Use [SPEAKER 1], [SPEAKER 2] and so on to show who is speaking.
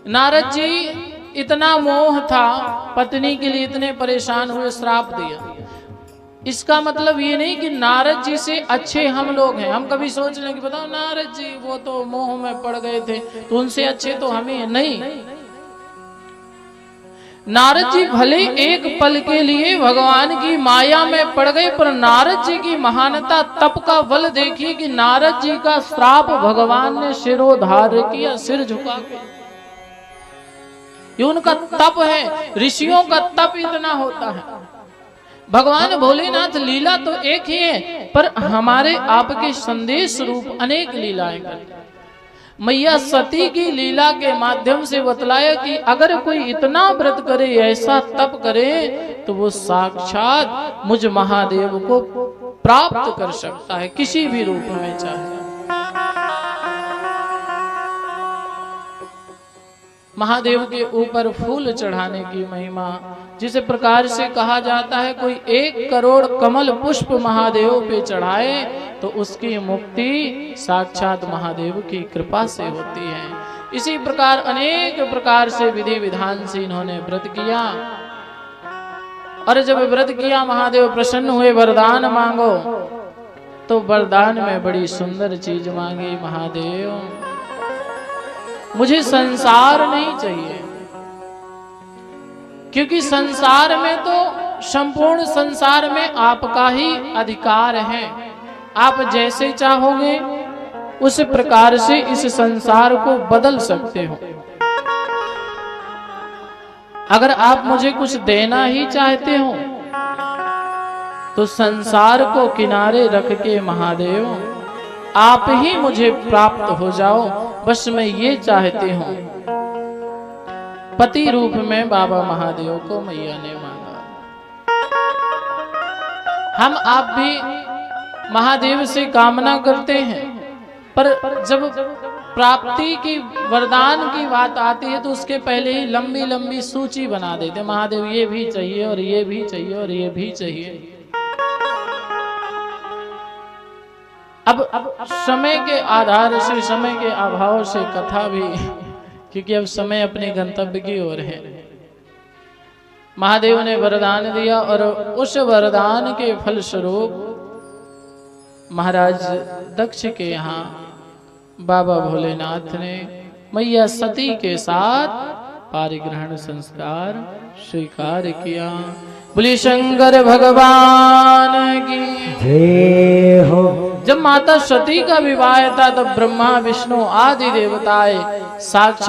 [SPEAKER 1] नारद जी इतना मोह था, पत्नी के लिए इतने परेशान हुए, श्राप दिया। इसका मतलब ये नहीं कि नारद जी से अच्छे हम लोग हैं। हम कभी सोच रहे कि बताओ नारद जी वो तो मोह में पड़ गए थे तो उनसे अच्छे तो हम ही हैं। नहीं, नारद जी भले एक पल के लिए भगवान की माया में पड़ गए, पर नारद जी की महानता तप का बल देखिए कि नारद जी का श्राप भगवान ने शिरोधार्य किया, सिर झुका के। ये उनका तप है, ऋषियों का तप इतना होता है। भगवान भोलेनाथ लीला तो एक ही है, पर हमारे आपके संदेश रूप अनेक लीलाएं करते हैं। मैया सती की लीला के माध्यम से बतलाया कि अगर कोई इतना व्रत करे, ऐसा तप करे, तो वो साक्षात मुझ महादेव को प्राप्त कर सकता है, किसी भी रूप में चाहे। महादेव के ऊपर फूल चढ़ाने की महिमा, जिस प्रकार से कहा जाता है कोई 1 करोड़ कमल पुष्प महादेव पे चढ़ाए तो उसकी मुक्ति साक्षात महादेव की कृपा से होती है। इसी प्रकार अनेक प्रकार से विधि विधान से इन्होंने व्रत किया, और जब व्रत किया महादेव प्रसन्न हुए, वरदान मांगो, तो वरदान में बड़ी सुंदर चीज मांगी। महादेव मुझे संसार नहीं चाहिए, क्योंकि संसार में तो संपूर्ण संसार में आपका ही अधिकार है। आप जैसे चाहोगे उस प्रकार से इस संसार को बदल सकते हो। अगर आप मुझे कुछ देना ही चाहते हो तो संसार को किनारे रख के महादेव आप ही मुझे प्राप्त हो जाओ, बस मैं ये चाहती हूं। पति रूप में बाबा महादेव को मैया ने मांगा। हम आप भी महादेव से कामना करते हैं, पर जब प्राप्ति की वरदान की बात आती है तो उसके पहले ही लंबी लंबी सूची बना देते। महादेव ये भी चाहिए और ये भी चाहिए और ये भी चाहिए। अब समय के आधार से, समय के अभाव से कथा भी, क्योंकि अब समय अपने गंतव्य की ओर है। महादेव ने वरदान दिया और उस वरदान के फलस्वरूप महाराज दक्ष के यहाँ बाबा भोलेनाथ ने मैया सती के साथ पारिग्रहण संस्कार स्वीकार किया। बोलिए शंकर भगवान की जय हो। जब माता सती का विवाह था तब ब्रह्मा विष्णु आदि देवताएं साक्षात